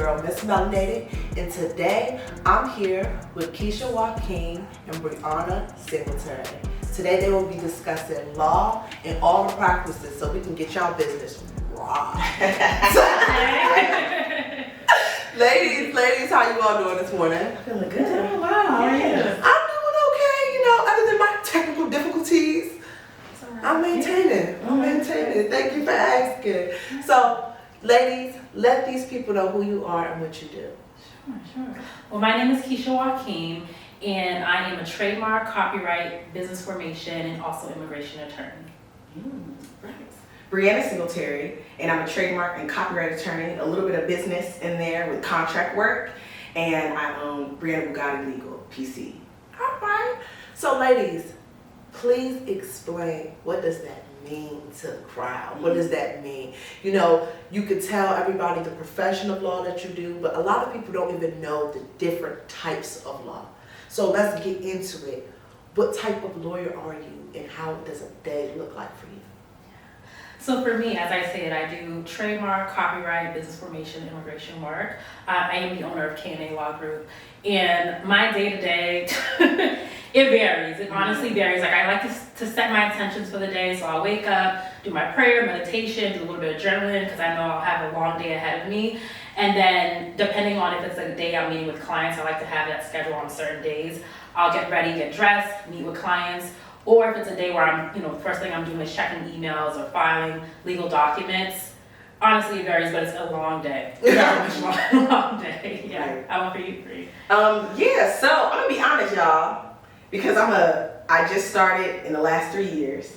girl, Miss Melanated, and today I'm here with Keshia, Joachim, and Brieanna Singletary. Today they will be discussing law and all the practices so we can get y'all business right. Ladies, how you all doing this morning? Feeling good. Oh, wow. How are you? I'm doing okay, other than my technical difficulties. I'm maintaining. Thank you for asking. So, ladies, let these people know who you are and what you do. Sure. Well, my name is Keshia Joachim, and I am a trademark, copyright, business formation, and also immigration attorney. Right. Brieanna Singletary, and I'm a trademark and copyright attorney, a little bit of business in there with contract work, and I own Brieanna Bugatti Legal, PC. All right. So, ladies, please explain, what does that mean to the crowd? What does that mean? You could tell everybody the profession of law that you do, but a lot of people don't even know the different types of law. So let's get into it. What type of lawyer are you, and how does a day look like for you? So for me, as I said, I do trademark, copyright, business formation, immigration work. I am the owner of K&A Law Group, and my day-to-day, it varies. It honestly varies. Like, I like to set my intentions for the day, so I'll wake up, do my prayer, meditation, do a little bit of journaling, because I know I'll have a long day ahead of me. And then, depending on if it's a day I'm meeting with clients, I like to have that schedule on certain days. I'll get ready, get dressed, meet with clients. Or if it's a day where I'm, first thing I'm doing is checking emails or filing legal documents. Honestly, it varies, but it's a long day. Very much long day. Yeah. Right. How about for you, Bree? So I'm gonna be honest, y'all, because I just started in the last 3 years,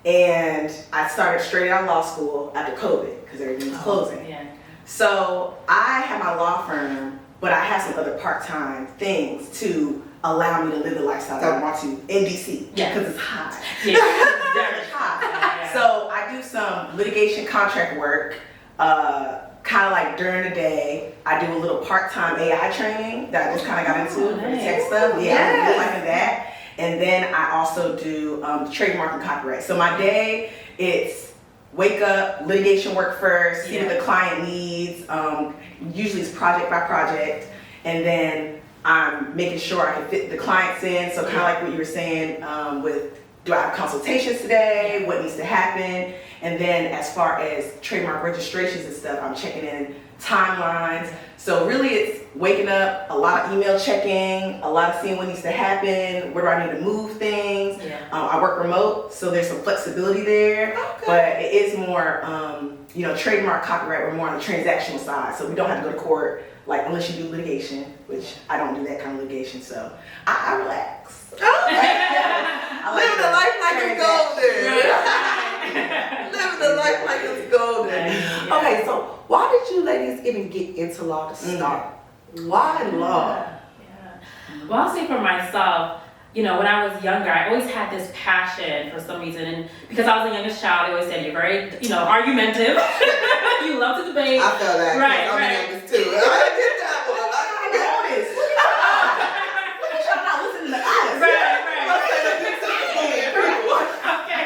and I started straight out of law school after COVID because everything was closing. Yeah. So I have my law firm, but I have some other part-time things to allow me to live the lifestyle that I want to in DC because it's hot. Yeah. Very hot. Yeah. So I do some litigation contract work, kind of like during the day. I do a little part-time AI training that I just kind of got into for the tech stuff. Yeah, I'm really liking that. And then I also do trademark and copyright. So my day, it's wake up, litigation work first, see what the client needs. Usually it's project by project, and then I'm making sure I can fit the clients in. So kind of like what you were saying with, do I have consultations today? What needs to happen? And then as far as trademark registrations and stuff, I'm checking in timelines. So really it's waking up, a lot of email checking, a lot of seeing what needs to happen, where do I need to move things. I work remote, so there's some flexibility there. Okay. But it is more, trademark, copyright, we're more on the transactional side. So we don't have to go to court, like unless you do litigation, which I don't do that kind of litigation, so I relax. Okay. I like living the life like it's golden. Living the life like it's golden. Okay, so why did you ladies even get into law to start? Why law? Well, I'll say for myself, when I was younger, I always had this passion for some reason, and because I was the youngest child, they always said you're very, argumentative. You love to debate. I felt that. Right. I'm the youngest too. I get that one. Look at y'all not listening to us. Right. Okay.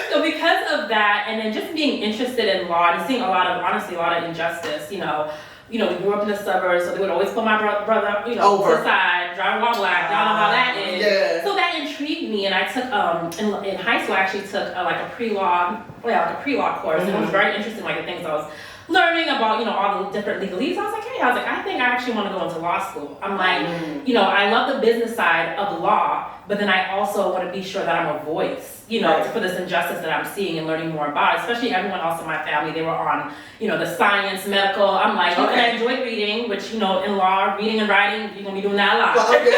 So because of that, and then just being interested in law and seeing a lot of injustice, we grew up in the suburbs, so they would always put my brother, to the side, driving while black. Y'all know how that is. Yeah. So that intrigued me, and I took in high school I actually took a pre-law course, and it was very interesting, the things I was learning about, all the different legalese. I think I actually want to go into law school. I'm like, I love the business side of the law, but then I also want to be sure that I'm a voice, for this injustice that I'm seeing and learning more about, especially everyone else in my family. They were on, the science, medical. I'm like, and I enjoyed reading, which, in law, reading and writing, you're going to be doing that a lot. Okay?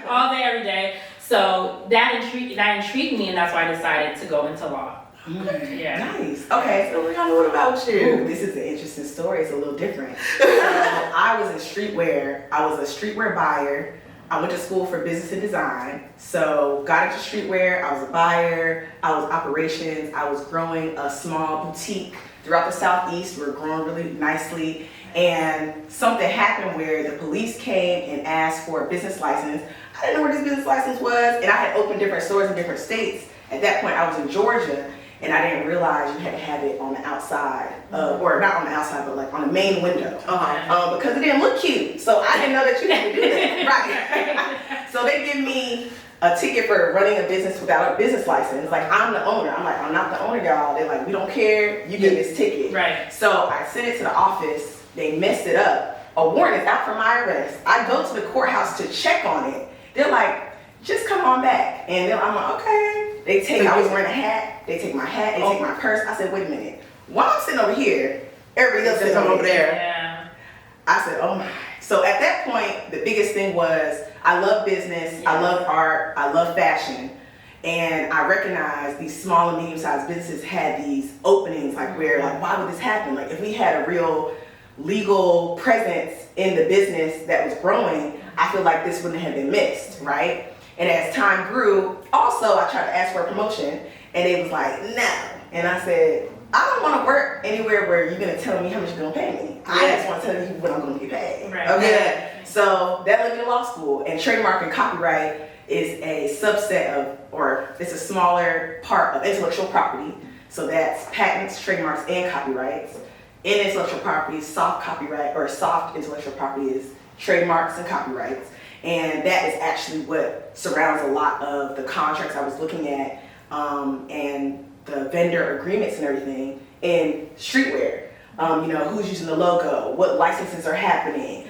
All day, every day. So that intrigued me, and that's why I decided to go into law. Yeah. Nice. Okay, so what about you? Ooh, this is an interesting story. It's a little different. So I was in streetwear. I was a streetwear buyer. I went to school for business and design. So got into streetwear. I was a buyer. I was operations. I was growing a small boutique throughout the Southeast. We were growing really nicely. And something happened where the police came and asked for a business license. I didn't know where this business license was. And I had opened different stores in different states. At that point, I was in Georgia. and I didn't realize you had to have it on the outside, or not on the outside, but like on the main window, because it didn't look cute. So I didn't know that you had to do that. Right. So they give me a ticket for running a business without a business license. Like, I'm the owner. I'm like, I'm not the owner, y'all. They're like, we don't care. You get this ticket. Right. So I sent it to the office. They messed it up. A warrant is out for my arrest. I go to the courthouse to check on it. They're like, just come on back. And then I'm like, okay. I was wearing a hat. They take my hat. They take my purse. I said, wait a minute. While I'm sitting over here, everybody else is over there. Yeah. I said, oh my. So at that point, the biggest thing was, I love business, I love art, I love fashion, and I recognized these small and medium-sized businesses had these openings, like where, like, why would this happen? Like, if we had a real legal presence in the business that was growing, I feel like this wouldn't have been missed, right? And as time grew, also I tried to ask for a promotion, and they was like, no. And I said, I don't want to work anywhere where you're going to tell me how much you're going to pay me. I just want to tell you what I'm going to get paid. Right. Okay? So that led me to law school, and trademark and copyright is a subset of, or it's a smaller part of intellectual property. So that's patents, trademarks, and copyrights. In intellectual property, soft copyright or soft intellectual property is trademarks and copyrights. And that is actually what surrounds a lot of the contracts I was looking at, and the vendor agreements and everything in streetwear. Who's using the logo, what licenses are happening,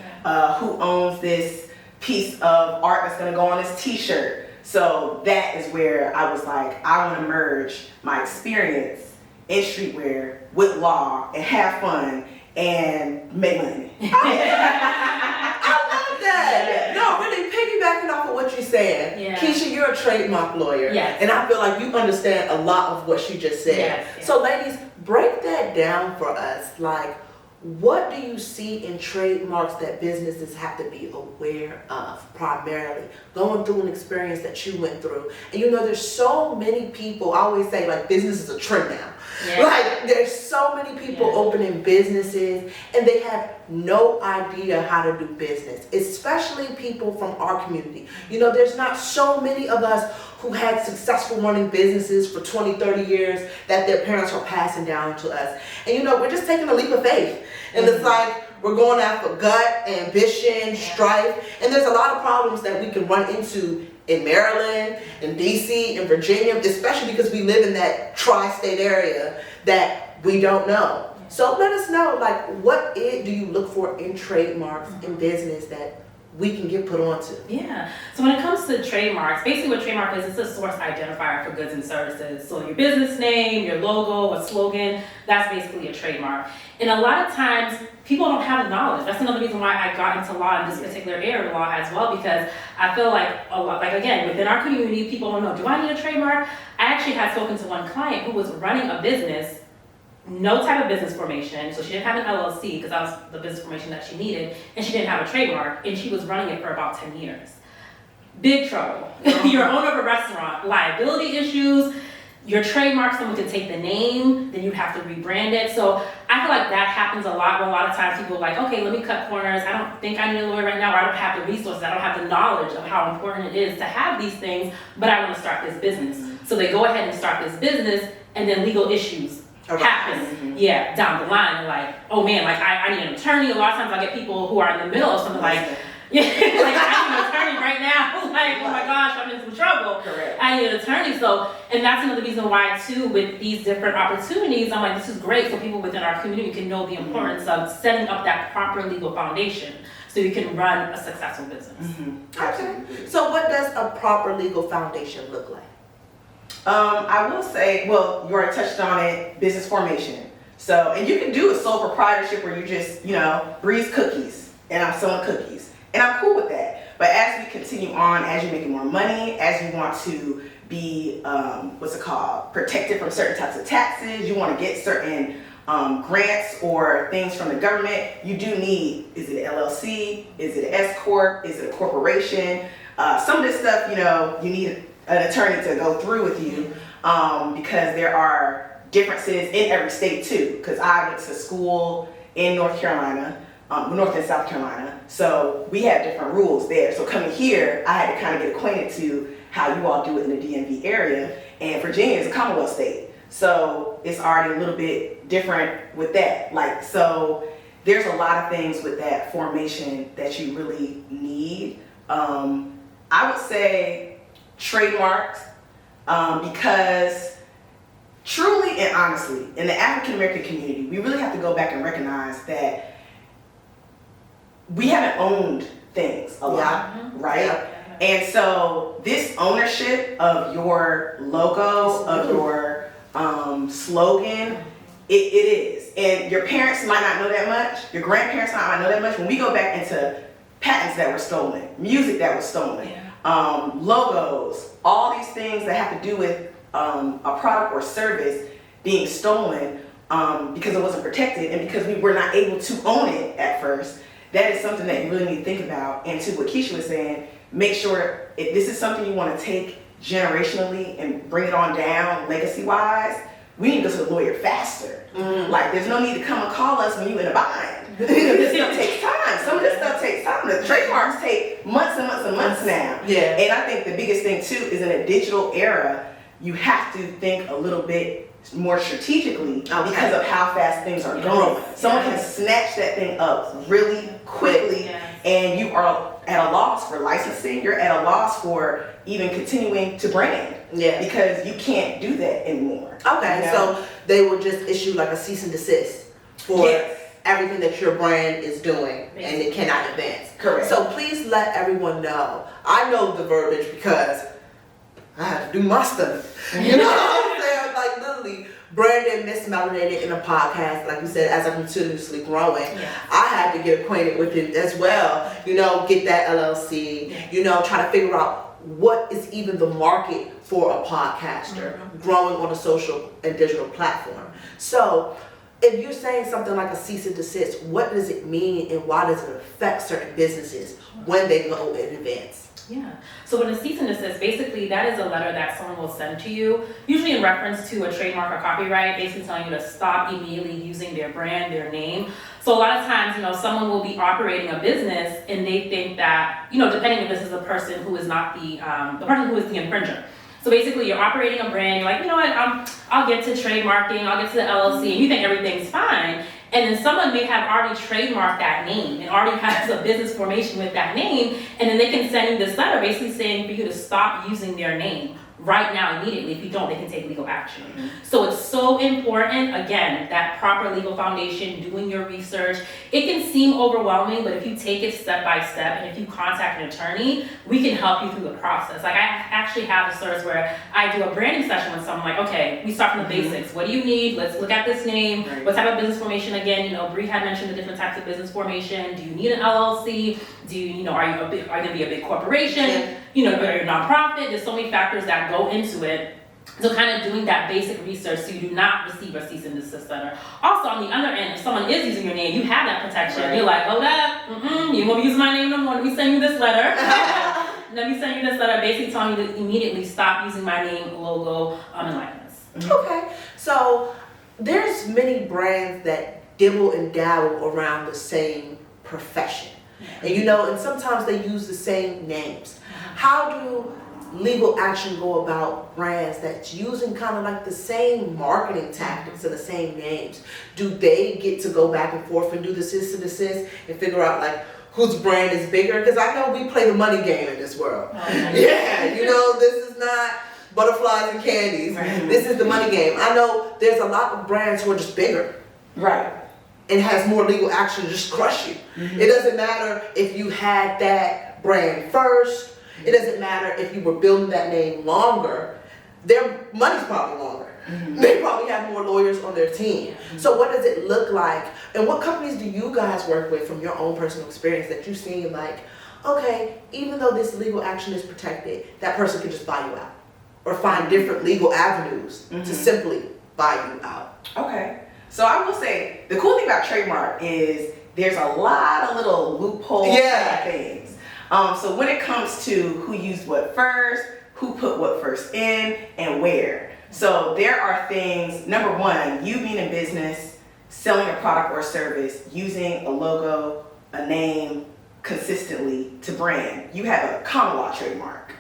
who owns this piece of art that's gonna go on this t-shirt. So that is where I was like, I wanna merge my experience in streetwear with law and have fun and make money. I love that. No, really piggybacking off of what you're saying. Yeah. Keshia, you're a trademark lawyer. Yes. And I feel like you understand a lot of what she just said. Yes. So ladies, break that down for us. Like, what do you see in trademarks that businesses have to be aware of primarily? Going through an experience that you went through. And there's so many people, I always say, like, business is a trend now. Yeah. Like, there's so many people opening businesses and they have no idea how to do business, especially people from our community. There's not so many of us who had successful running businesses for 20, 30 years that their parents are passing down to us. And we're just taking a leap of faith. And it's like, we're going after gut, ambition, strife. And there's a lot of problems that we can run into in Maryland, in DC, in Virginia, especially because we live in that tri-state area that we don't know. So let us know, like, what do you look for in trademarks in business that we can get put onto? Yeah. So when it comes to trademarks, basically what trademark is, it's a source identifier for goods and services. So your business name, your logo, a slogan, that's basically a trademark. And a lot of times people don't have the knowledge. That's another reason why I got into law in this particular area of law as well, because I feel like a lot, like, again, within our community, people don't know, do I need a trademark? I actually had spoken to one client who was running a business, no type of business formation, so she didn't have an LLC because that was the business formation that she needed, and she didn't have a trademark, and she was running it for about 10 years. Big trouble. You're owner of a restaurant, liability issues, your trademark, someone could take the name, then you have to rebrand it. So I feel like that happens a lot, where a lot of times people are like, okay, let me cut corners, I don't think I need a lawyer right now, or I don't have the resources, I don't have the knowledge of how important it is to have these things, but I want to start this business. So they go ahead and start this business, and then legal issues happen, down the line. And like, oh man, like I need an attorney. A lot of times I get people who are in the middle of something like, like I need an attorney right now. Like, oh my gosh, I'm in some trouble. Correct. I need an attorney. So, and that's another reason why too, with these different opportunities, I'm like, this is great so people within our community can know the importance of setting up that proper legal foundation so you can run a successful business. Okay. So what does a proper legal foundation look like? I will say, well, you already touched on it, business formation. So, and you can do a sole proprietorship where you just, Bree's cookies, and I'm selling cookies. And I'm cool with that. But as we continue on, as you're making more money, as you want to be, protected from certain types of taxes, you want to get certain grants or things from the government, you do need, is it an LLC? Is it an S Corp? Is it a corporation? Some of this stuff, you need an attorney to go through with you, because there are differences in every state too. Because I went to school in North Carolina, North and South Carolina, so we have different rules there. So coming here, I had to kind of get acquainted to how you all do it in the DMV area, and Virginia is a Commonwealth state. So it's already a little bit different with that. Like, so there's a lot of things with that formation that you really need. I would say trademarks, because truly and honestly, in the African American community, we really have to go back and recognize that we haven't owned things a lot, right? Yeah. And so this ownership of your logo, of your slogan, it is. And your parents might not know that much, your grandparents might not know that much. When we go back into patents that were stolen, music that was stolen, logos, all these things that have to do with a product or service being stolen because it wasn't protected and because we were not able to own it at first, that is something that you really need to think about. And to what Keshia was saying, make sure if this is something you want to take generationally and bring it on down legacy-wise, we need to go to the lawyer faster. Like, there's no need to come and call us when you're in a bind. This stuff takes time. Some of this stuff takes time. The trademarks take months and months and months now. Yeah. And I think the biggest thing too is in a digital era, you have to think a little bit more strategically because of how fast things are going. Someone can snatch that thing up really quickly, and you are at a loss for licensing. You're at a loss for even continuing to brand. Yeah. Because you can't do that anymore. Okay, so they will just issue like a cease and desist for everything that your brand is doing, and it cannot advance. Correct. So please let everyone know. I know the verbiage because I have to do my stuff. You know what I'm saying? Like, literally, Brandon mismelanated in a podcast, like you said, as I'm continuously growing. I had to get acquainted with it as well. You know, get that LLC, you know, try to figure out what is even the market for a podcaster growing on a social and digital platform. So if you're saying something like a cease and desist, what does it mean and why does it affect certain businesses when they go in advance? Yeah. So when a cease and desist, basically that is a letter that someone will send to you, usually in reference to a trademark or copyright, basically telling you to stop immediately using their brand, their name. So a lot of times, you know, someone will be operating a business and they think that, you know, depending if this is a person who is not the person who is the infringer. So basically you're operating a brand, you're like, you know what, I'll get to trademarking, I'll get to the LLC, and you think everything's fine. And then someone may have already trademarked that name and already has a business formation with that name, and then they can send you this letter basically saying for you to stop using their name right now immediately. If you don't, they can take legal action. So it's so important, again, that proper legal foundation, doing your research. It can seem overwhelming, but if you take it step by step and if you contact an attorney, we can help you through the process. Like, I actually have a service where I do a branding session with someone, like, okay, we start from the basics. What do you need? Let's look at this name. What type of business formation? Again, you know, Bree had mentioned the different types of business formation. Do you need an LLC? Do you know, are you going to be a big corporation? You know, are you a nonprofit? There's so many factors that go into it. So kind of doing that basic research so you do not receive a cease and desist letter. Also, on the other end, if someone is using your name, you have that protection. You're like, hold up, you won't use my name no more. Let me send you this letter. Let me send you this letter basically telling you to immediately stop using my name, logo, and likeness. Okay, so there's many brands that dibble and dabble around the same profession. And you know, and sometimes they use the same names. How do legal action go about brands that's using kind of like the same marketing tactics and the same names? Do they get to go back and forth and do the cease and desist and figure out like whose brand is bigger? Because I know we play the money game in this world. Yeah, you know, this is not butterflies and candies. This is the money game. I know there's a lot of brands who are just bigger. Right. And has more legal action to just crush you. It doesn't matter if you had that brand first. It doesn't matter if you were building that name longer. Their money's probably longer. They probably have more lawyers on their team. So what does it look like? And what companies do you guys work with from your own personal experience that you've seen like, okay, even though this legal action is protected, that person can just buy you out or find different legal avenues to simply buy you out? Okay. So I will say, the cool thing about trademark is there's a lot of little loopholes and things. So when it comes to who used what first, who put what first in, and where. So there are things, number one, you being in business, selling a product or service, using a logo, a name consistently to brand. You have a common law trademark,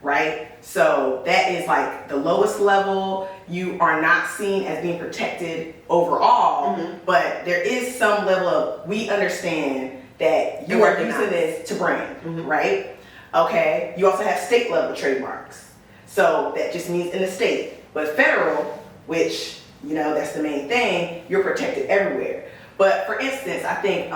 right? So that is like the lowest level. You are not seen as being protected overall, but there is some level of, we understand that you are using this to brand, right? Okay, you also have state level trademarks. So that just means in the state. But federal, which, you know, that's the main thing, you're protected everywhere. But for instance, I think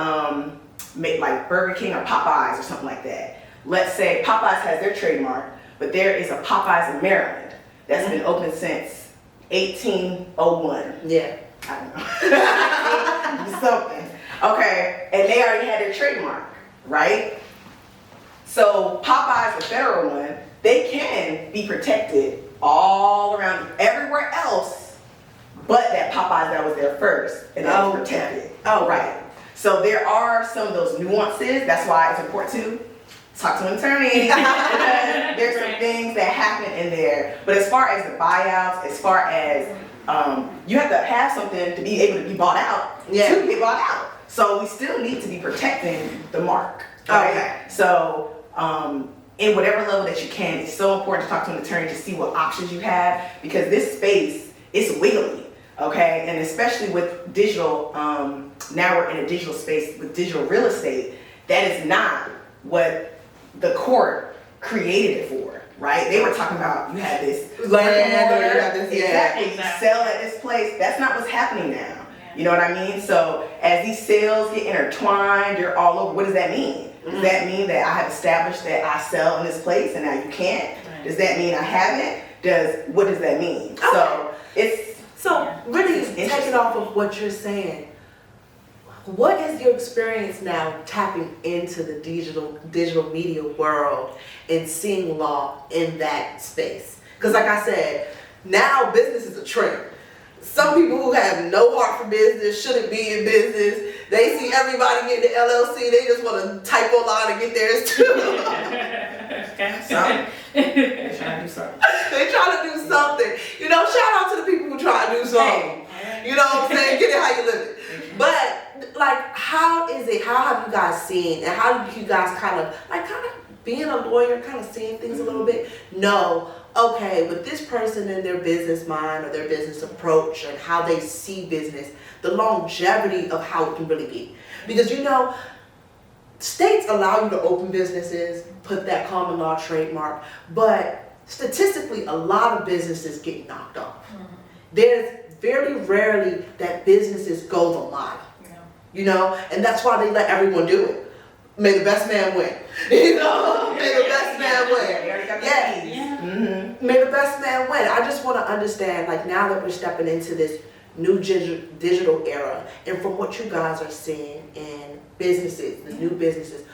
like Burger King or Popeyes or something like that. Let's say Popeyes has their trademark, but there is a Popeyes in Maryland that's been open since 1801. Yeah. I don't know. Something. Okay, and they already had their trademark, right? So Popeyes, the federal one, they can be protected all around everywhere else, but that Popeyes that was there first, and that was protected. Oh, right. So there are some of those nuances. That's why it's important to talk to an attorney. There's some things that happen in there. But as far as the buyouts, as far as you have to have something to be able to be bought out to get bought out. So we still need to be protecting the mark. Right? Okay. So in whatever level that you can, it's so important to talk to an attorney to see what options you have, because this space is wiggly. Okay, and especially with digital, now we're in a digital space with digital real estate. That is not what the court created it for, right? They were talking about you had this land, or you had this, exactly. You sell at this place. That's not what's happening now. You know what I mean? So as these sales get intertwined, you're all over. What does that mean? Does that mean that I have established that I sell in this place and now you can't? Right. Does that mean I haven't? What does that mean? Okay. So it's really taking off of what you're saying, what is your experience now tapping into the digital media world and seeing law in that space? Because like I said, now business is a trend. Some people who have no heart for business, shouldn't be in business, they see everybody getting the LLC, they just want to type online and get theirs too. They're trying to do something. They trying to do something. You know, shout out to the people who try to do something. You know what I'm saying? Get it how you live it. But like, how is it? How have you guys seen, and how do you guys kind of being a lawyer, kind of seeing things a little bit? No, okay, but this person in their business mind or their business approach and how they see business, the longevity of how it can really be, because you know, states allow you to open businesses, put that common law trademark, but statistically, a lot of businesses get knocked off. There's very rarely that businesses goes alive. You know, and that's why they let everyone do it. May the best man win. You know, may the best man win. Yes. May the best man win. I just want to understand, like, now that we're stepping into this new digital era, and from what you guys are seeing in businesses, the new businesses,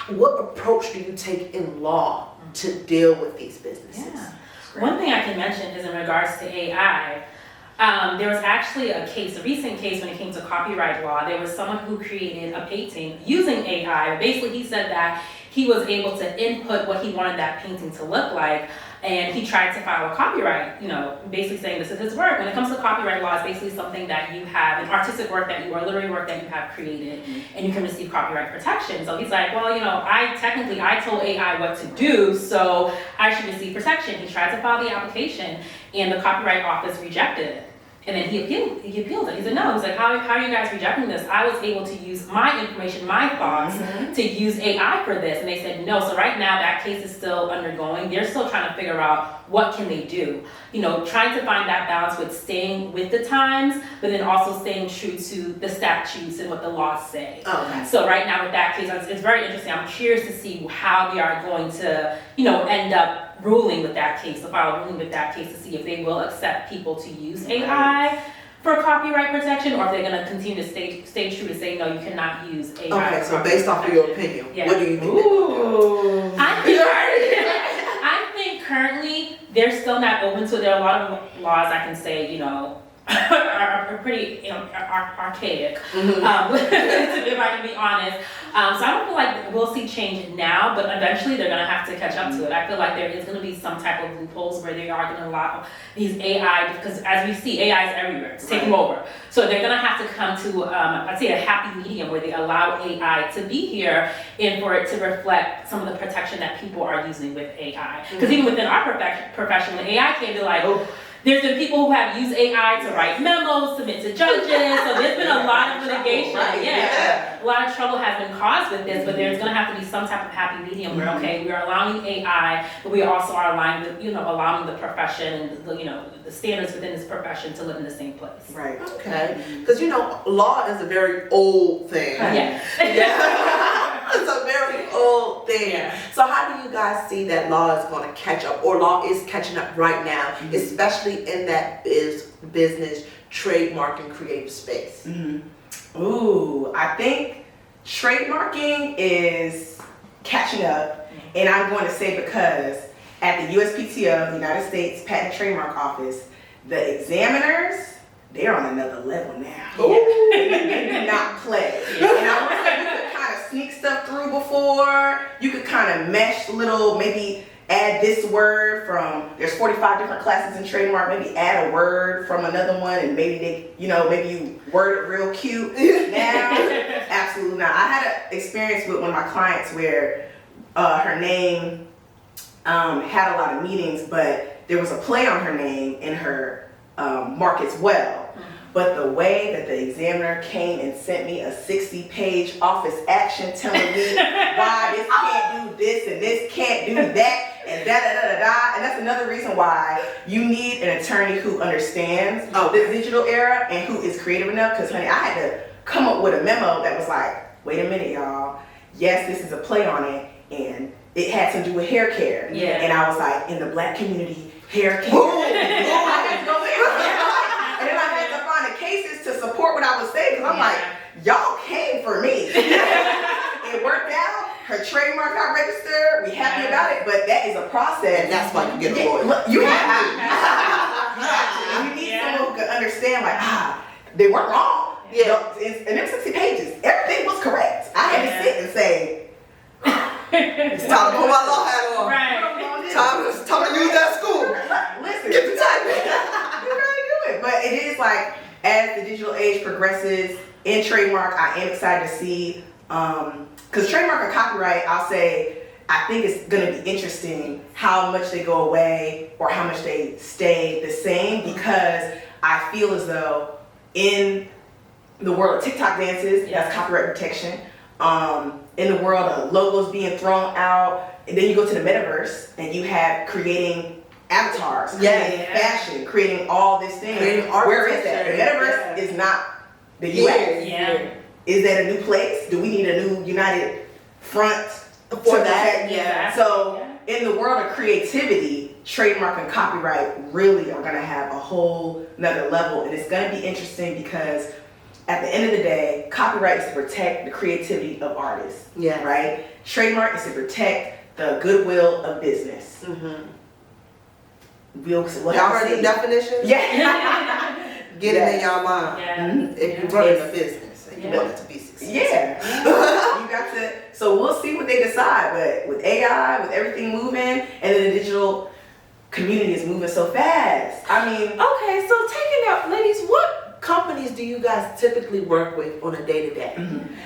what approach do you take in law to deal with these businesses? Yeah. One thing I can mention is in regards to AI. There was actually a recent case when it came to copyright law. There was someone who created a painting using AI. Basically, he said that he was able to input what he wanted that painting to look like, and he tried to file a copyright, you know, basically saying this is his work. When it comes to copyright law, it's basically something that you have, an artistic work that you, or literary work that you have created, and you can receive copyright protection. So he's like, well, you know, I told AI what to do, so I should receive protection. He tried to file the application, and the Copyright Office rejected it. And then he appealed it. He said, no. He's like, how are you guys rejecting this? I was able to use my information, my thoughts, to use AI for this. And they said, no. So right now, that case is still undergoing. They're still trying to figure out what can they do. You know, trying to find that balance with staying with the times, but then also staying true to the statutes and what the laws say. Okay. So right now with that case, it's very interesting. I'm curious to see how they are going to, you know, end up ruling with that case, to see if they will accept people to use AI for copyright protection, or if they're going to continue to stay true to say, no, you cannot use AI. Okay, so based off of your opinion, what do you think? I think currently they're still not open to it. There are a lot of laws I can say, you know, are pretty archaic, if I can be honest. So I don't feel like we'll see change now, but eventually they're going to have to catch up to it. I feel like there is going to be some type of loopholes where they are going to allow these AI, because as we see, AI is everywhere. It's taking over. So they're going to have to come to, I'd say, a happy medium where they allow AI to be here and for it to reflect some of the protection that people are using with AI. Because even within our profession, when AI came to like, there's been people who have used AI to write memos, submit to judges, so there's been a lot of litigation. A lot of trouble has been caused with this, but there's going to have to be some type of happy medium where, okay, we are allowing AI, but we also are allowing the profession and the standards within this profession to live in the same place. Right. Okay. Because law is a very old thing. It's a very old thing. Yeah. So how do you guys see that law is going to catch up, or law is catching up right now, especially in that business, trademark, and creative space? Ooh, I think trademarking is catching up, and I'm going to say because at the USPTO, the United States Patent and Trademark Office, the examiners, they're on another level now. They do not play. And I was like, you could kind of sneak stuff through before. You could kind of mesh maybe add this word from, there's 45 different classes in trademark, maybe add a word from another one, and maybe maybe you word it real cute. Now, absolutely not. I had an experience with one of my clients where her name had a lot of meanings, but there was a play on her name in her mark as well. But the way that the examiner came and sent me a 60-page office action telling me why this can't do this and this can't do that and da-da-da-da-da, and that's another reason why you need an attorney who understands the digital era and who is creative enough, because honey, I had to come up with a memo that was like, wait a minute, y'all, yes, this is a play on it, and it had to do with hair care. And I was like, in the Black community, hair care. I had to go there. And then I had to find the cases to support what I was saying, because I'm like, y'all came for me. It worked out. Her trademark got registered. We happy about it, but that is a process. And that's why you get a lawyer. You have to. And you need someone who can understand, like, they weren't wrong. And them 60 pages, everything was correct. I had to sit and say, it's time to put my law hat on. Time to use that school. Listen, get the time. You gotta do it. But it is like, as the digital age progresses in trademark, I am excited to see, because trademark and copyright, I'll say, I think it's gonna be interesting how much they go away or how much they stay the same, because I feel as though in the world of TikTok dances, that's copyright protection. In the world of logos being thrown out, and then you go to the metaverse and you have creating avatars, creating fashion, creating all this thing. Where is that? The metaverse is not the US. Is that a new place? Do we need a new united front for that? So in the world of creativity, trademark and copyright really are going to have a whole nother level, and it's going to be interesting because at the end of the day, copyright is to protect the creativity of artists, right? Trademark is to protect the goodwill of business. Y'all heard the definition? Get it in y'all mind. If you're running a business and you want it to be successful. You got to, so we'll see what they decide, but with AI, with everything moving, and then the digital community is moving so fast. I mean. Okay, so taking out, ladies, what companies do you guys typically work with on a day-to-day?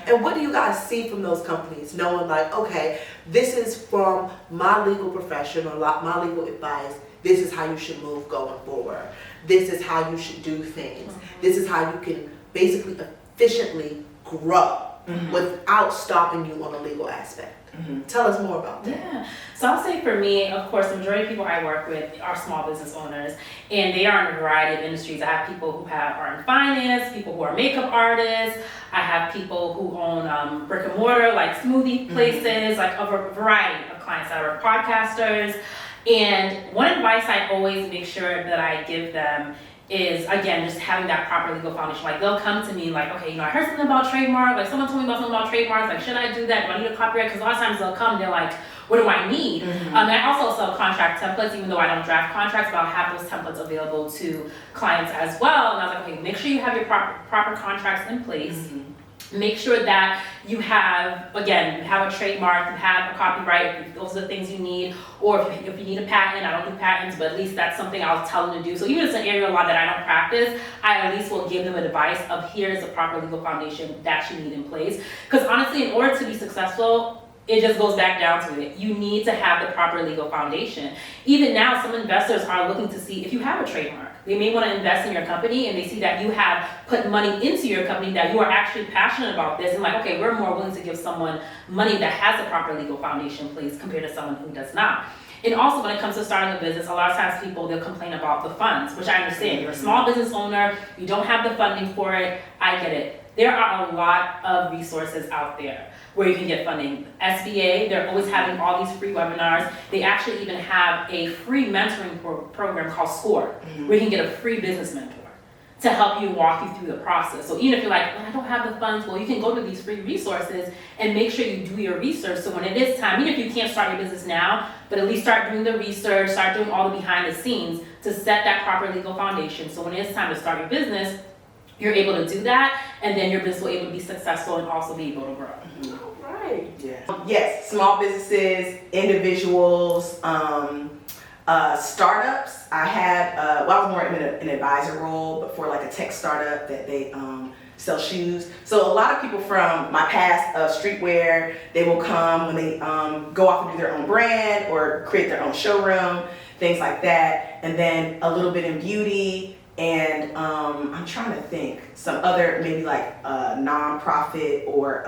And what do you guys see from those companies, knowing like, okay, this is from my legal profession or my legal advice, this is how you should move going forward. This is how you should do things. This is how you can basically efficiently grow without stopping you on a legal aspect. Tell us more about that. So I'll say for me, of course, the majority of people I work with are small business owners, and they are in a variety of industries. I have people who are in finance, people who are makeup artists. I have people who own brick and mortar, like smoothie places, like a variety of clients that are podcasters. And one advice I always make sure that I give them is, again, just having that proper legal foundation. Like, they'll come to me like, okay, you know, I heard something about trademark, like someone told me about something about trademarks, like, should I do that? Do I need a copyright? Because a lot of times they'll come and they're like, what do I need? And I also sell contract templates, even though I don't draft contracts, but I'll have those templates available to clients as well. And I was like, okay, make sure you have your proper contracts in place. Make sure that you have, again, you have a trademark, you have a copyright, those are the things you need. Or if you need a patent, I don't do patents, but at least that's something I'll tell them to do. So even if it's an area of law that I don't practice, I at least will give them advice of here's the proper legal foundation that you need in place. Because honestly, in order to be successful, it just goes back down to it. You need to have the proper legal foundation. Even now, some investors are looking to see if you have a trademark. They may want to invest in your company and they see that you have put money into your company, that you are actually passionate about this, and like, okay, we're more willing to give someone money that has a proper legal foundation in place compared to someone who does not. And also when it comes to starting a business, a lot of times people, they'll complain about the funds, which I understand. You're a small business owner, you don't have the funding for it, I get it. There are a lot of resources out there where you can get funding. SBA, they're always having all these free webinars. They actually even have a free mentoring program called SCORE, where you can get a free business mentor to help you walk you through the process. So even if you're like, well, I don't have the funds, well, you can go to these free resources and make sure you do your research. So when it is time, even if you can't start your business now, but at least start doing the research, start doing all the behind the scenes to set that proper legal foundation. So when it is time to start your business, you're able to do that, and then your business will be able to be successful and also be able to grow. All right. Yeah. Yes, small businesses, individuals, startups. I had, I was more in an advisor role, but for like a tech startup that they sell shoes. So a lot of people from my past of streetwear, they will come when they go off and do their own brand or create their own showroom, things like that. And then a little bit in beauty. And I'm trying to think some other maybe like non-profit or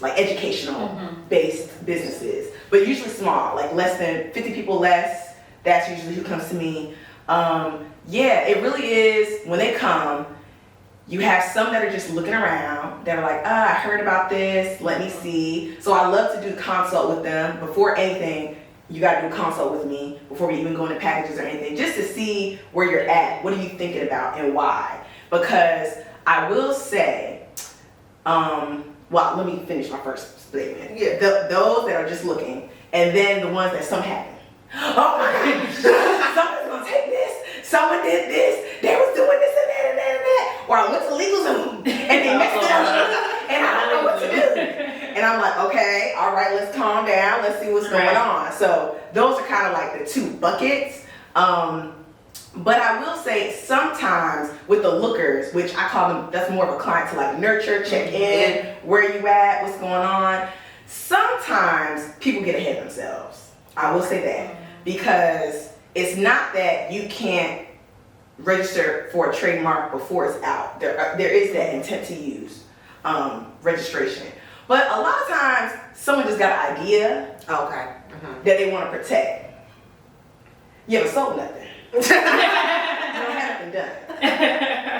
like educational based businesses, but usually small, like less than 50 people less. That's usually who comes to me. Yeah, it really is. When they come, you have some that are just looking around. That are like, I heard about this. Let me see. So I love to do consult with them before anything. You got to do a consult with me before we even go into packages or anything, just to see where you're at. What are you thinking about and why? Because I will say, well, let me finish my first statement. Yeah, those that are just looking, and then the ones that some happen. Oh my goodness, someone's gonna take this. Someone did this. They was doing this and that and that and that. Or I went to LegalZoom and they messed it up, and I don't know what to do. And I'm like, okay, all right, let's calm down. Let's see what's going on. So those are kind of like the two buckets. But I will say sometimes with the lookers, which I call them, that's more of a client to like nurture, check in, where you at, what's going on. Sometimes people get ahead of themselves. I will say that, because it's not that you can't register for a trademark before it's out. There is that intent to use registration. But a lot of times, someone just got an idea that they want to protect. You haven't sold nothing. You don't have nothing done.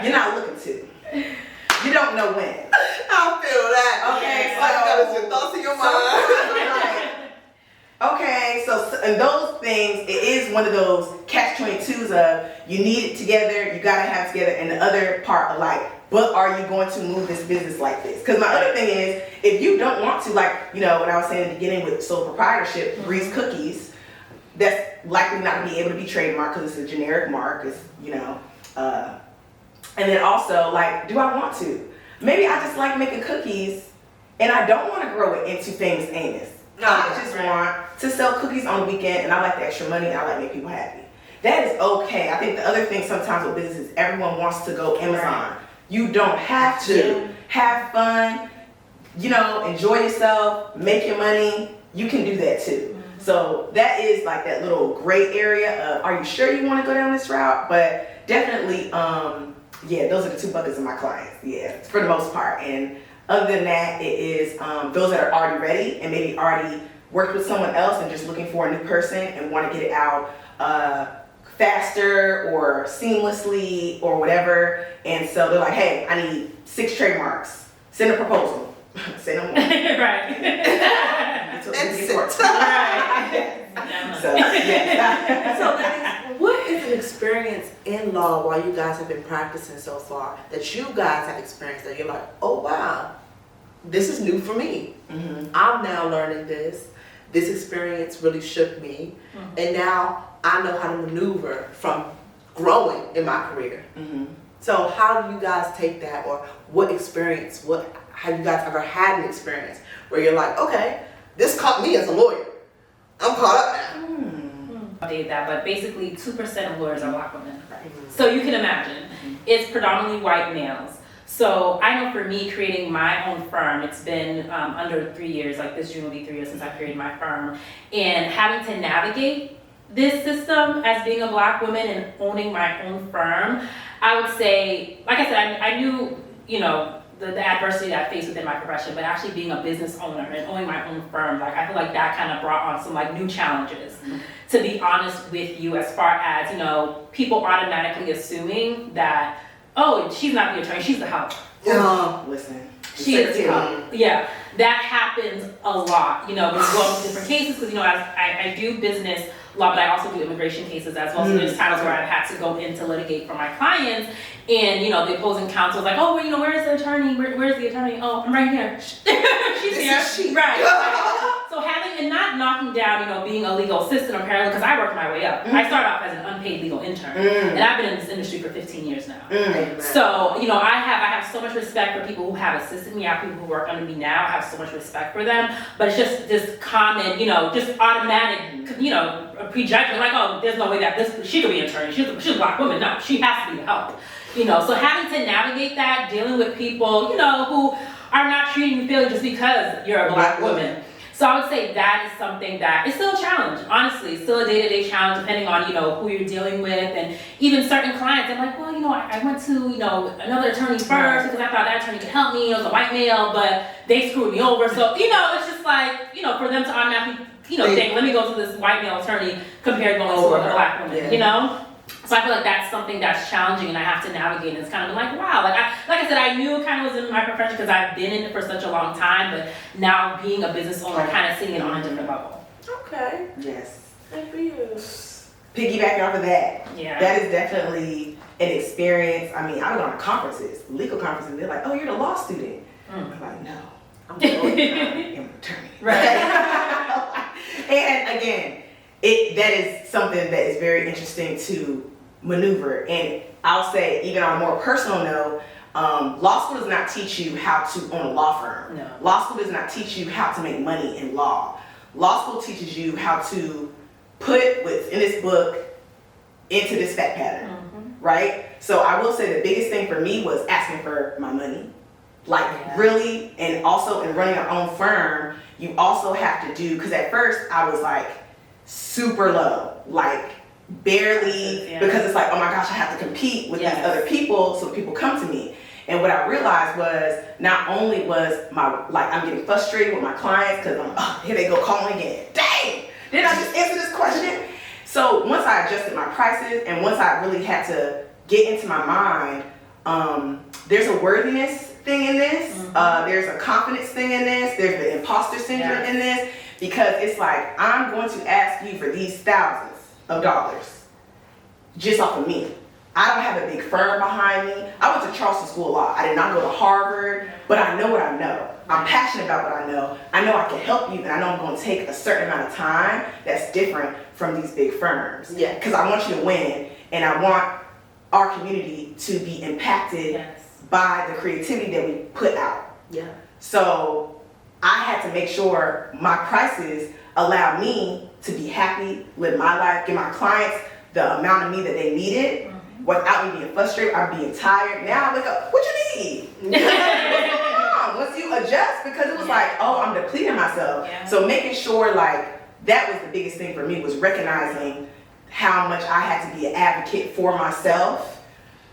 You're not looking to. You don't know when. I feel that. Okay, so that is your thoughts in your mind. Okay, so and those things, it is one of those catch-22s of you need it together, you gotta have it together, and the other part of like, but are you going to move this business like this? Because my other thing is, if you don't want to, like, you know, what I was saying in the beginning with sole proprietorship, Bree's Cookies, that's likely not going to be able to be trademarked because it's a generic mark, it's, you know, and then also, like, do I want to? Maybe I just like making cookies, and I don't want to grow it into Famous Amos. I just want to sell cookies on the weekend, and I like the extra money, and I like make people happy. That is okay. I think the other thing sometimes with business is everyone wants to go Amazon. You don't have to. Have fun, you know, enjoy yourself, make your money. You can do that too. So that is like that little gray area of, are you sure you want to go down this route? But definitely, yeah, those are the two buckets of my clients, yeah, for the most part. And other than that, it is those that are already ready and maybe already worked with someone else and just looking for a new person and want to get it out faster or seamlessly or whatever. And so they're like, hey, I need 6 trademarks. Send a proposal. Say no more. Right. Until and we get sit. court. Right. So, yeah. So, ladies, what is an experience in law while you guys have been practicing so far that you guys have experienced that you're like, oh wow, this is new for me. Mm-hmm. I'm now learning this. This experience really shook me, and now I know how to maneuver from growing in my career. Mm-hmm. So, how do you guys take that, or what experience? Have you guys ever had an experience where you're like, okay, this caught me as a lawyer. I'm caught up now. Update that, but basically 2% of lawyers are Black women. So you can imagine, it's predominantly white males. So I know for me, creating my own firm, it's been under 3 years, like this June will be 3 years since I created my firm, and having to navigate this system as being a Black woman and owning my own firm, I would say, like I said, I knew, you know, the adversity that I faced within my profession, but actually being a business owner and owning my own firm, like I feel like that kind of brought on some like new challenges. To be honest with you, as far as, you know, people automatically assuming that, oh, she's not the attorney, she's the help. Listen. She is the help. Yeah, that happens a lot, you know, when you go into different cases, because, you know, as I do business law, but I also do immigration cases as well. So there's times where I've had to go in to litigate for my clients, and, you know, the opposing counsel is like, oh, well, you know, where is the attorney? Where's the attorney? Oh, I'm right here. She's here. Right. So having, and not knocking down, you know, being a legal assistant or paralegal, because I worked my way up. I started off as an unpaid legal intern, and I've been in this industry for 15 years now. So, you know, I have so much respect for people who have assisted me. I have people who work under me now. I have so much respect for them. But it's just this common, you know, just automatic, you know, prejudgment, like, oh, there's no way that she could be an attorney. She's a Black woman. No, she has to be the help. You know, so having to navigate that, dealing with people, you know, who are not treating you fairly just because you're a Black woman. So I would say that is something that is still a challenge, honestly. It's still a day-to-day challenge depending on, you know, who you're dealing with. And even certain clients, I'm like, well, you know, I went to, you know, another attorney first because I thought that attorney could help me. It was a white male, but they screwed me over. So, you know, it's just like, you know, for them to automatically, you know, think, let me go to this white male attorney compared to going to a Black woman, you know? So I feel like that's something that's challenging and I have to navigate, and it's kind of like, wow, like I said, I knew it kind of was in my profession because I've been in it for such a long time, but now being a business owner, kind of seeing it on a different level. Okay. Yes. Good for you. Piggybacking off of that, Yeah. that is definitely an experience. I mean, I was on conferences, legal conferences, they're like, oh, you're the law student. I'm like, no, I'm a lawyer, I'm an attorney. Right. And again, that is something that is very interesting to maneuver. And I'll say, even on a more personal note, law school does not teach you how to own a law firm. No. Law school does not teach you how to make money in law. Law school teaches you how to put what's in this book into this fact pattern, right? So I will say the biggest thing for me was asking for my money. Really, and also in running your own firm, you also have to do, because at first I was like super low, like barely, because it's like, oh my gosh, I have to compete with these other people, so people come to me. And what I realized was, not only was I'm getting frustrated with my clients, because here they go calling again. Dang, didn't I just answer this question? So once I adjusted my prices, and once I really had to get into my mind, there's a worthiness thing in this, there's a confidence thing in this, there's the imposter syndrome in this, because it's like, I'm going to ask you for these thousands of dollars just off of me. I don't have a big firm behind me. I went to Charleston School of Law. I did not go to Harvard, but I know what I know. I'm passionate about what I know. I know I can help you, and I know I'm going to take a certain amount of time that's different from these big firms. Yeah. Because I want you to win, and I want our community to be impacted by the creativity that we put out. Yeah. So I had to make sure my prices allow me to be happy, live my life, give my clients the amount of me that they needed without me being frustrated or being tired. Now I wake up, what you need? What's going on? Once you adjust, because it was like, oh, I'm depleting myself. So making sure, like, that was the biggest thing for me, was recognizing how much I had to be an advocate for myself,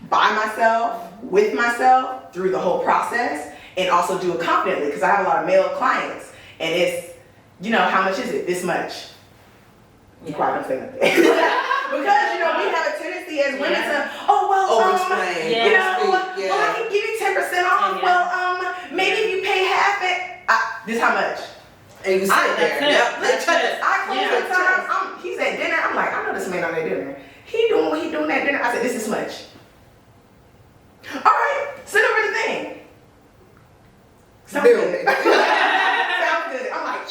by myself, with myself, through the whole process, and also do it confidently, because I have a lot of male clients, and it's, you know, how much is it? This much. You probably don't say nothing. Because, you know, we have a tendency as women to, oh, well, explain. you know, well, I can give you 10% off. Well, maybe if you pay half it, this how much. And you sit there. Yep. I close the time. He's at dinner. I'm like, I know this man on that dinner. He doing that dinner. I said, this is much. All right, send over the thing. Sounds good. Sounds good. I'm like,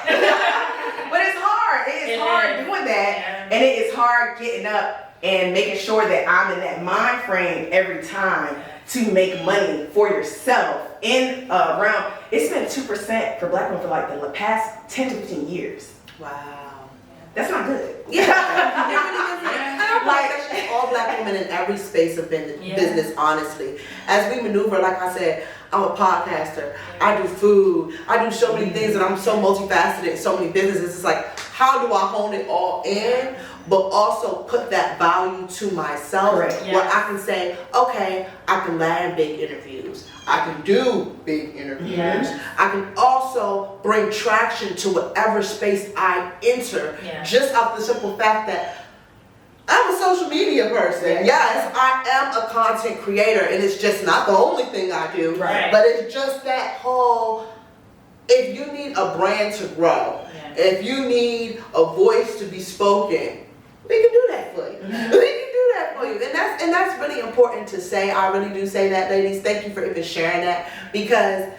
yeah. But it's hard. It is hard doing that, and it is hard getting up and making sure that I'm in that mind frame every time to make money for yourself in around. It's been 2% for Black women for like the past 10 to 15 years. Wow. That's not good. Yeah. Like, that's just all Black women in every space of business, honestly. As we maneuver, like I said, I'm a podcaster. I do food. I do so many things, and I'm so multifaceted in so many businesses. It's like, how do I hone it all in, but also put that value to myself, where I can say, okay, I can land big interviews. I can do big interviews. I can also bring traction to whatever space I enter, just off the simple fact that I'm a social media person. Yes, I am a content creator, and it's just not the only thing I do, but it's just that whole, if you need a brand to grow, if you need a voice to be spoken, we can do that for you. We can do that for you. And that's really important to say. I really do say that, ladies. Thank you for even sharing that, because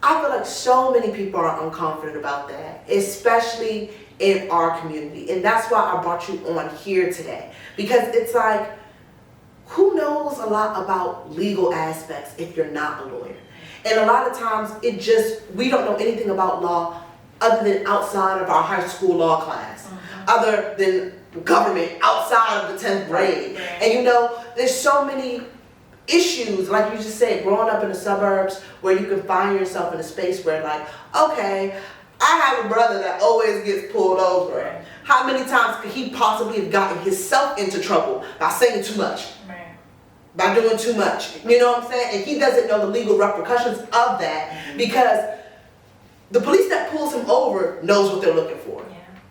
I feel like so many people are unconfident about that, especially in our community. And that's why I brought you on here today, because it's like, who knows a lot about legal aspects if you're not a lawyer? And a lot of times we don't know anything about law other than outside of our high school law class, other than government outside of the 10th grade. And you know, there's so many issues, like you just said, growing up in the suburbs, where you can find yourself in a space where, like, okay, I have a brother that always gets pulled over. How many times could he possibly have gotten himself into trouble by saying too much? By doing too much? You know what I'm saying? And he doesn't know the legal repercussions of that, because the police that pulls him over knows what they're looking for.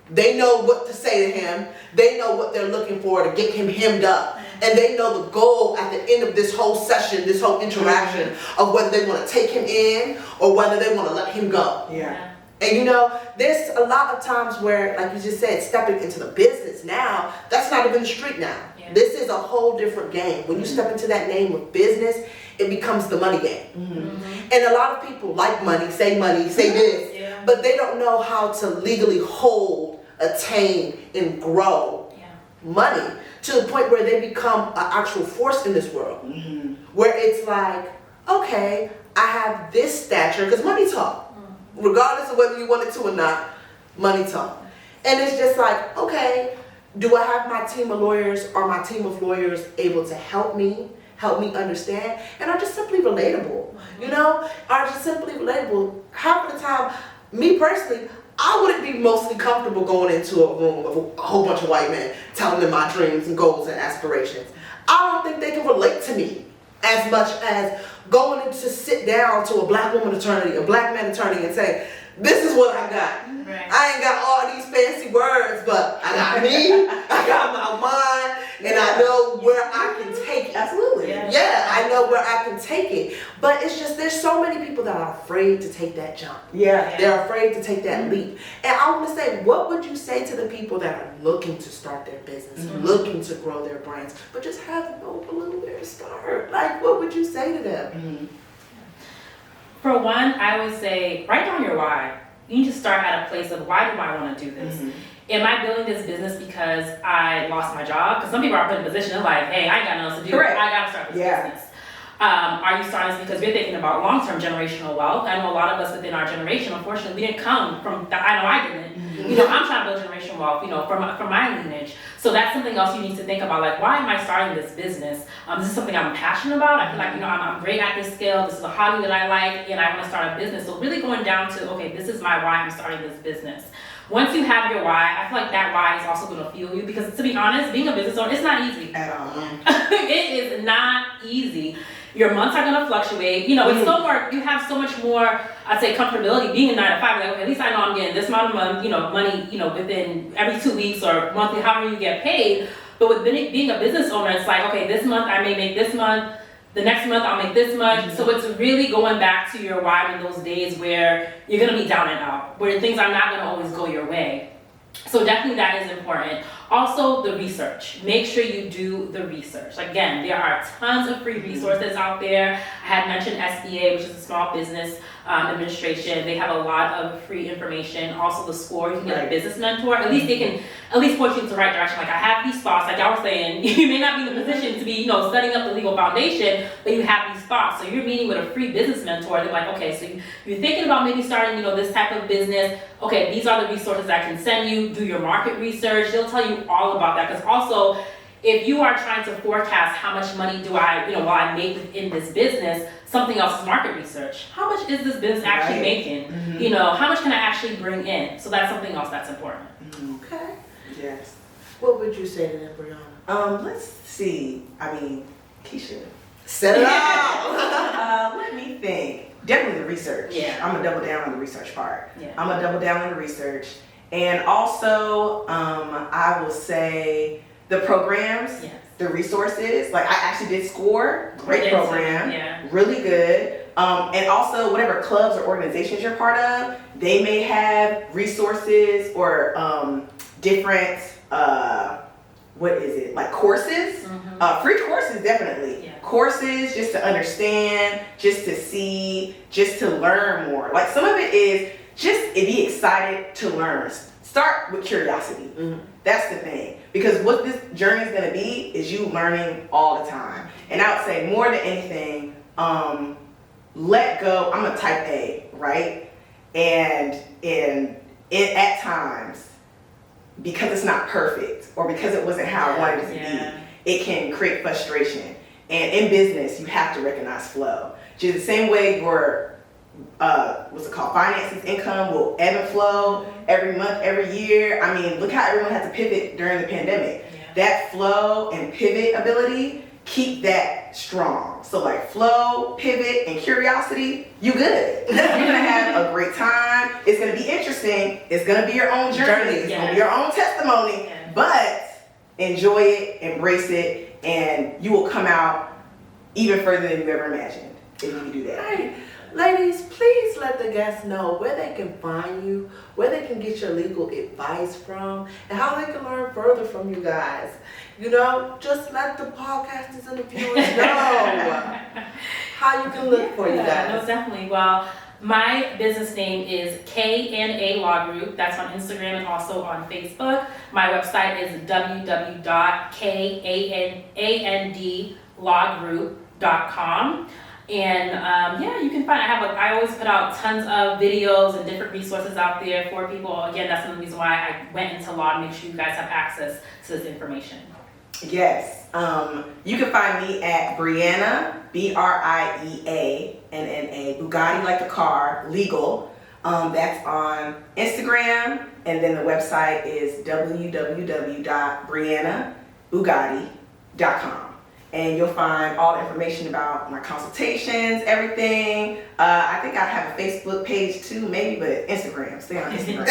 They know what to say to him. They know what they're looking for to get him hemmed up. And they know the goal at the end of this whole session, this whole interaction, of whether they want to take him in or whether they want to let him go. And you know, there's a lot of times where, like you just said, stepping into the business now, that's not even the street now. This is a whole different game. When you step into that name of business, it becomes the money game. And a lot of people like money, say this, but they don't know how to legally hold, attain, and grow money to the point where they become an actual force in this world. Where it's like, okay, I have this stature, because money talk. Regardless of whether you want it to or not, money talk. And it's just like, okay, do I have my team of lawyers, or my team of lawyers able to help me understand, and are just simply relatable, you know, are just simply relatable. Half of the time, me personally, I wouldn't be mostly comfortable going into a room with a whole bunch of white men telling them my dreams and goals and aspirations. I don't think they can relate to me as much as going in to sit down to a Black woman attorney, a Black man attorney, and say, this is what I got. I ain't got all these fancy words, but I got me, I got my mind, and I know where I can take it. Absolutely. I know where I can take it. But it's just, there's so many people that are afraid to take that jump. They're afraid to take that leap. And I want to say, what would you say to the people that are looking to start their business, looking to grow their brands, but just have no clue where to start? Like, what would you say to them? For one, I would say, write down your why. You need to start at a place of, why do I want to do this? Am I building this business because I lost my job? Because some people are put in a position, they're like, hey, I ain't got nothing else to do. I got to start this business. Are you starting this because you're thinking about long-term generational wealth? I know a lot of us within our generation, unfortunately, we didn't come from that. I know I didn't. You know, I'm trying to build generational wealth, you know, from my lineage. So that's something else you need to think about, like, why am I starting this business? This is something I'm passionate about. I feel like, you know, I'm great at this skill. This is a hobby that I like, and I want to start a business. So really going down to, okay, this is my why I'm starting this business. Once you have your why, I feel like that why is also going to fuel you, because to be honest, being a business owner, it's not easy. At all. It is not easy. Your months are going to fluctuate. You know, it's so more, you have so much more, I'd say, comfortability being a 9 to 5. Like, okay, at least I know I'm getting this amount of money, you know, within every 2 weeks or monthly, however you get paid. But with being a business owner, it's like, okay, this month I may make this the next month I'll make this much. So it's really going back to your why in those days where you're gonna be down and out, where things are not gonna always go your way. So definitely that is important. Also, the research. Make sure you do the research. Again, there are tons of free resources out there. I had mentioned SBA, which is the Small Business Administration. They have a lot of free information. Also, the SCORE. You can get a business mentor. At least they can point you in the right direction. Like, I have these thoughts. Like y'all were saying, you may not be in the position to be, setting up the legal foundation, but you have these thoughts. So you're meeting with a free business mentor. They're like, okay, so you're thinking about maybe starting, this type of business. Okay, these are the resources I can send you. Do your market research. They'll tell you all about that. Because also, if you are trying to forecast how much money will I make within this business, something else is market research. How much is this business actually making? How much can I actually bring in? So that's something else that's important. Okay. Yes. What would you say to them, Brieanna? Let's see. Keshia. Set it up. Let me think. Definitely the research. Yeah. I'm gonna double down on the research part. Yeah. I'm gonna double down on the research. And also, I will say the programs, the resources. Like, I actually did SCORE. Great program. Yeah. Really good. And also, whatever clubs or organizations you're part of, they may have resources or different, like courses? Free courses, definitely. Yeah. Courses just to understand, just to see, just to learn more. Like, some of it is just be excited to learn. Start with curiosity. That's the thing. Because what this journey is going to be is you learning all the time. And I would say more than anything, let go. I'm a type A, right? And at times, because it's not perfect or because it wasn't how I wanted it to be, it can create frustration. And in business, you have to recognize flow. Just the same way your finances, income will ebb and flow every month, every year. Look how everyone had to pivot during the pandemic. That flow and pivot ability, keep that strong. So like flow, pivot, and curiosity, you good. You're gonna have a great time. It's gonna be interesting. It's gonna be your own journey. It's gonna be your own testimony. But enjoy it, embrace it, and you will come out even further than you ever imagined if you do that. Right. Ladies, please let the guests know where they can find you, where they can get your legal advice from, and how they can learn further from you guys. Just let the podcasters and the viewers know how you can look for you guys. No, definitely. Well, my business name is K&A Law Group. That's on Instagram and also on Facebook. My website is www.kandlawgroup.com. And you can find, I always put out tons of videos and different resources out there for people. Again, that's the reason why I went into law, to make sure you guys have access to this information. Yes. You can find me at Brieanna, Brieanna, Bugatti like the car, legal. That's on Instagram. And then the website is www.brieannabugatti.com. And you'll find all the information about my consultations, everything. I think I have a Facebook page too, maybe, but Instagram. Stay on Instagram.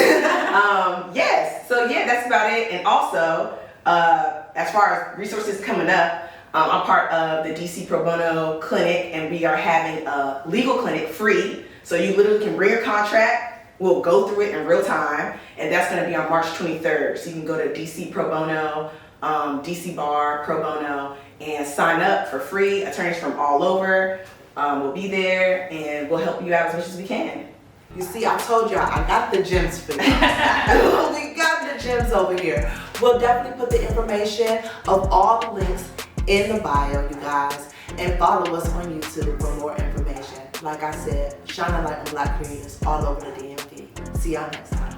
Yes. So yeah, that's about it. And also, as far as resources coming up, I'm part of the DC Pro Bono Clinic, and we are having a legal clinic free. So you literally can bring your contract. We'll go through it in real time, and that's going to be on March 23rd. So you can go to DC Pro Bono, DC Bar Pro Bono, and sign up for free. Attorneys from all over will be there, and we'll help you out as much as we can. You see, I told y'all, I got the gems for you. We got the gems over here. We'll definitely put the information of all the links in the bio, you guys, and follow us on YouTube for more information. Like I said, shine a light on Black creators all over the DMV. See y'all next time.